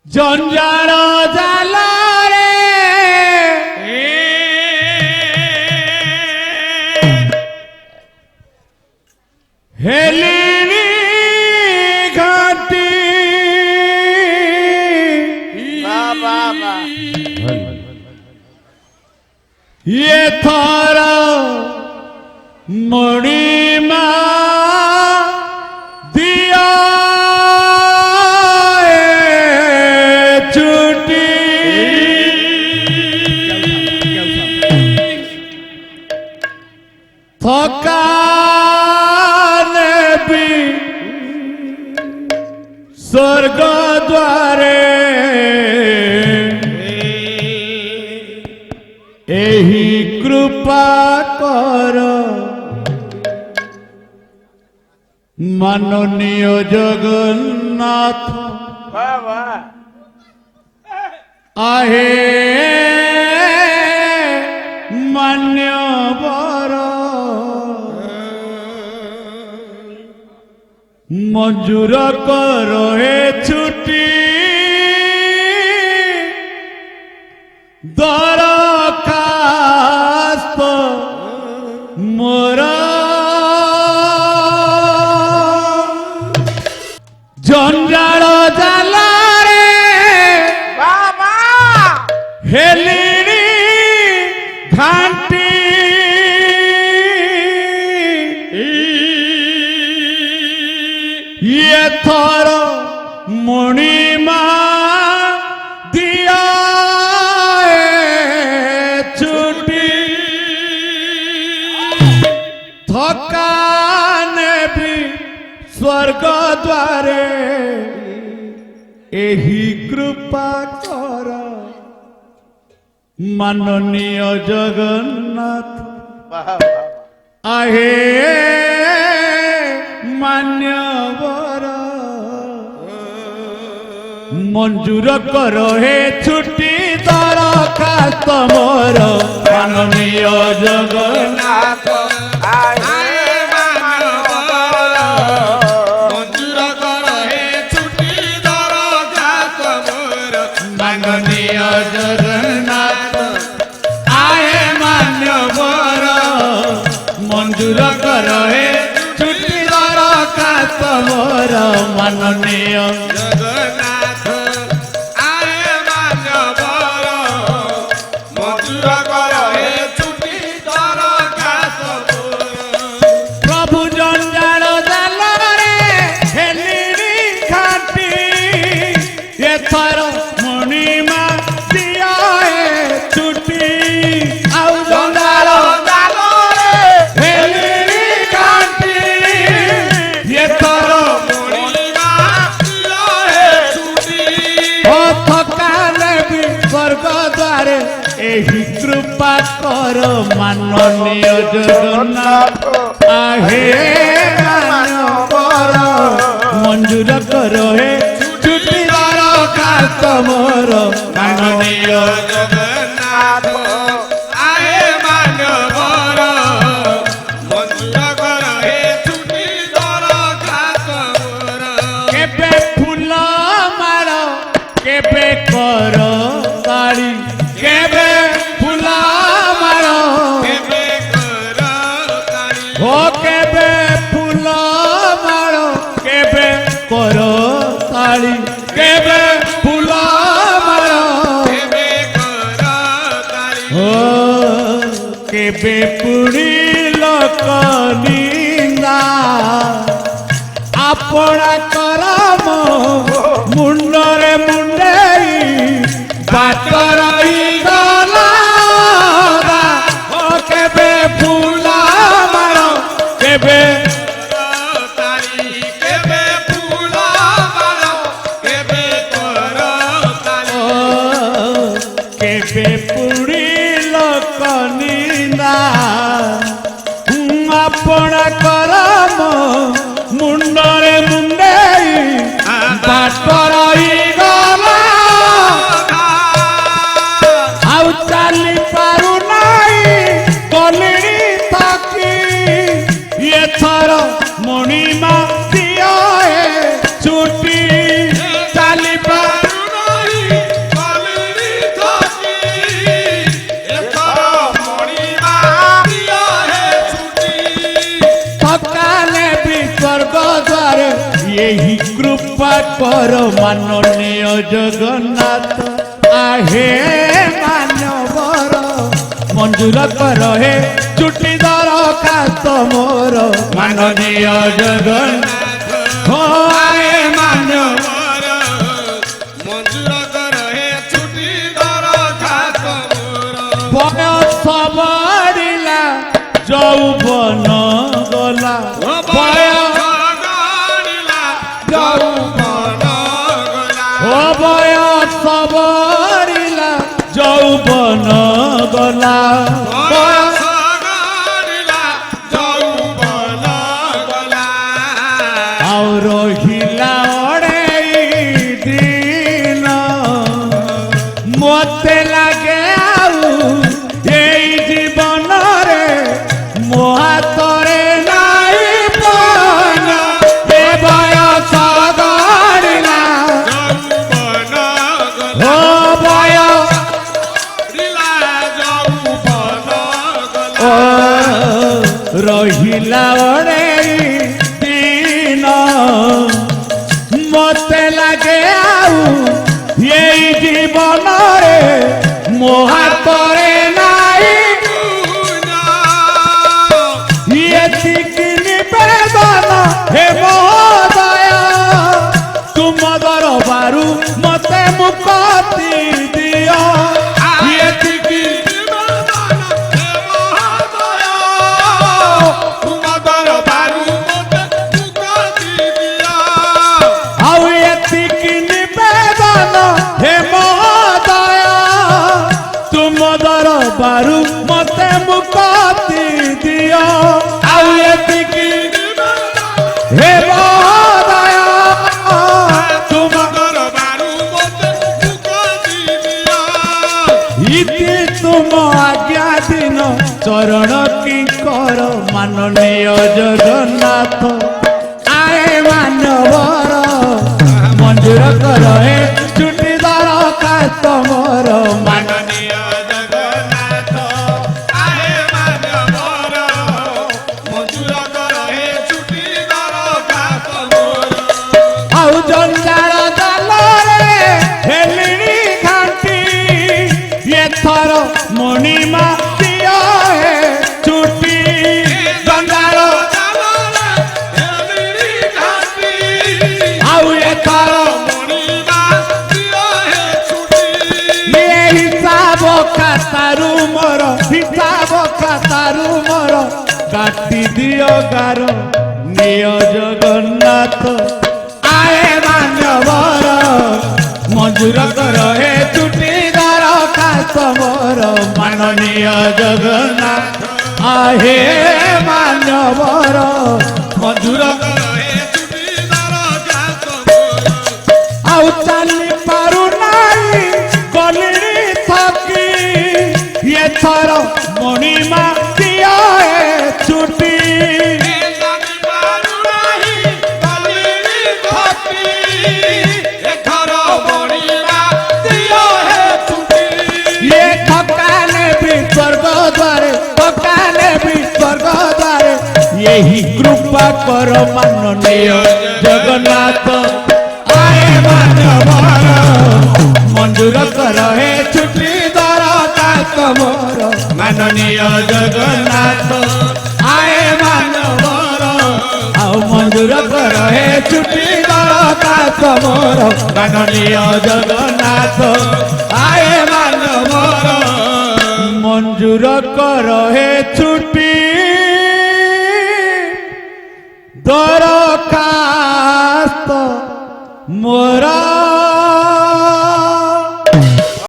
জঞ্জাল জালারে হেলিনি ঘাটি এথর মণিমা দিয়া ছুটি থকা নেবি স্বর্গ দ্বারে ଏହି କୃପା କର ମାନନୀୟ ଜଗନ୍ନାଥ आहे ମାନ୍ୟବର ମଞ୍ଜୁର କର ଏ ଛୁଟି ଦରଖାସ୍ତ ମୋର ଜଞ୍ଜାଳ ଜାଲରେ ହେଲିଣି ଘାଣ୍ଟି ଏଥର ମଣିମା ଦିଆ ଛୁଟି ଥକା ନେବି ସ୍ୱର୍ଗ ଦ୍ୱାରେ ଏହି କୃପା କର ମାନନୀୟ ଜଗନ୍ନାଥ आहे ମାନ୍ୟବର ମଞ୍ଜୁର କର ହେ ଛୁଟି ଦରଖାସ୍ତ ମୋର ମାନନୀୟ ଜଗନ୍ନାଥ ମଞ୍ଜୁର କର ହେ ଛୁଟି ଦରଖାସ୍ତ ମୋର ମାନନୀୟ ଜଗନ୍ନାଥ आहे ମାନ୍ୟବର ମଞ୍ଜୁର କର ହେ ଛୁଟି ଦରଖାସ୍ତ ମୋର ମାନନୀୟ ଜଗନ୍ନାଥ ଆଏ ମାନ୍ୟବର ମଞ୍ଜୁର କର ହେ ଛୁଟି ଦରଖାସ୍ତ ମୋର ପ୍ରଭୁ ଜଞ୍ଜାଳ ଜାଲରେ ହେଲିଣି ଘାଟି ଏଥର ମଣିମା ଦିଆ ଛୁଟି ଆଉ ଜଞ୍ଜାଳ ଜାଲରେ ହେଲିଣି ଘାଟି ଏଥର ମଣିମା ଦିଅ ହେ ଛୁଟି ଥକା ନେବି ସ୍ୱର୍ଗ ଦ୍ୱାରେ ଏହି କୃପା କର ମାନନୀୟ ଜଗନ୍ନାଥ आहे ମାନ୍ୟବର ମଞ୍ଜୁର କର ହେ ଛୁଟି ଦରଖାସ୍ତ ମୋର ମାନନୀୟ ଜଗନ୍ନାଥ ଆଏ ମାନ୍ୟବର ମଞ୍ଜୁର କର ହେ ଛୁଟି ଦରଖାସ୍ତ ମୋର କେବେ ଫୁଲ ମାଳ କେବେ କର ତାଳି କେବେ ଫୁଲ ମାଳ କେବେ କର ତାଳି हो केबे फूल माଳ केबे कर ताଳି केबे फूल माଳ କେବେ କର ତାଳି हो केबे पुड़ी लोक निंदा आपणा करम मुंडरे मुंडेई बाट रही गला हो केबे फूल माଳ केबे ତାଳି କେବେ ଫୁଲ ମାଳ କେବେ କର ତାଳି केबे पुड़ी लोक निंदा आपणा करम मुंडरे मुंडेई बाट কৃপা কর মাননীয় জগন্নাথ আহে মানবর মঞ্জুর কর হে ছুটি দরখাস্ত মোর মাননীয় জগন্নাথ ও আহে মানব মঞ্জুর কর হে ছুটি দরখাস্ত মোর বয়স বড়িলা যৌবন গলা বয়স ও বয়স বড়িলা যৌবন গলা ଆଉ ରହିଲା ଅଢ଼େଇ ଦିନ ମୋତେ ଲାଗେ ଆଉ ଏଇ ଜୀବନରେ ମୋ ହାତରେ ନାଇଁ ପନ ଏ ବୟସ ଗଡ଼ିଲା ଓ ବୟସ ଓ ରହିଲା ଅଢ଼େଇ ଦିନ ମୋତେ ଲାଗେ ଆଉ ଏଇ ଜୀବନରେ ମୋ ହାତରେ ନାଇଁ ଏତିକି ନିବେଦନ ହେ ମହୋଦୟ ତୁମ ଦରବାରୁ ମୋତେ ମୁକ୍ତି ଦିଅ ଏତିକି ଆଉ ଏତିକି ନିବେଦନ ହେ ମହୋଦୟ ତୁମ ଦରବାରୁ ମୋତେ ମୁକ୍ତି ଦିଅ ଆଉ ଏତିକି ହେ ମହୋଦୟ ତୁମ ଇତି ତୁମ ଆଜ୍ଞାଧୀନ ଚରଣ କିଙ୍କର ମାନନୀୟ ଜଗନ୍ନାଥ ଆଏ ମାନବର ମଞ୍ଜୁର କର ହେ ଛୁଟି ଦରଖାସ୍ତ ମୋର ମାନନୀୟ ଜଗନ୍ନାଥ ଆହେ ମାନବର ମଞ୍ଜୁର କର ହେ ଛୁଟି ଦରଖାସ୍ତ ମୋର ଆଉ ଜଞ୍ଜାଳ ଜାଲରେ ହେଲିଣି ଘାଣ୍ଟି ଏଥର ମଣିମା ଦିଅ ହେ ଛୁଟି ଜଞ୍ଜାଳ ଆଉ ଏଥର ଇଏ ହିସାବ ଖାତାରୁ ମୋର କାଟି ଦିଅ ଗାର ନିୟ ଜଗନ୍ନାଥ ଆଏ ମାନବର ମଞ୍ଜୁର କର ହେ ଛୁଟି ଦରଖାସ୍ତ ମୋର ମାନନୀୟ ଜଗନ୍ନାଥ ଆହେ ମାନବର ମଞ୍ଜୁର ଆଉ ଚାଲି ପାରୁନାହିଁ ଗଲିଣି ଥକି ଏଥର ମଣିମା ଦିଅ ହେ ଛୁଟି ये थकाने भी स्वर्ग द्वारे थकाने भी स्वर्ग द्वारे यही कृपा कर माननीय जगन्नाथ आए मानवर मंजूर कर हे छुट्टी दरखास्त मोर माननीय जगन्नाथ आए मानवर आओ मंजूर कर हे छुट्टी दरखास्त मोर माननीय जगन्नाथ आए मानवर मंजूर कर हे छुट्टी दरखास्त मोरा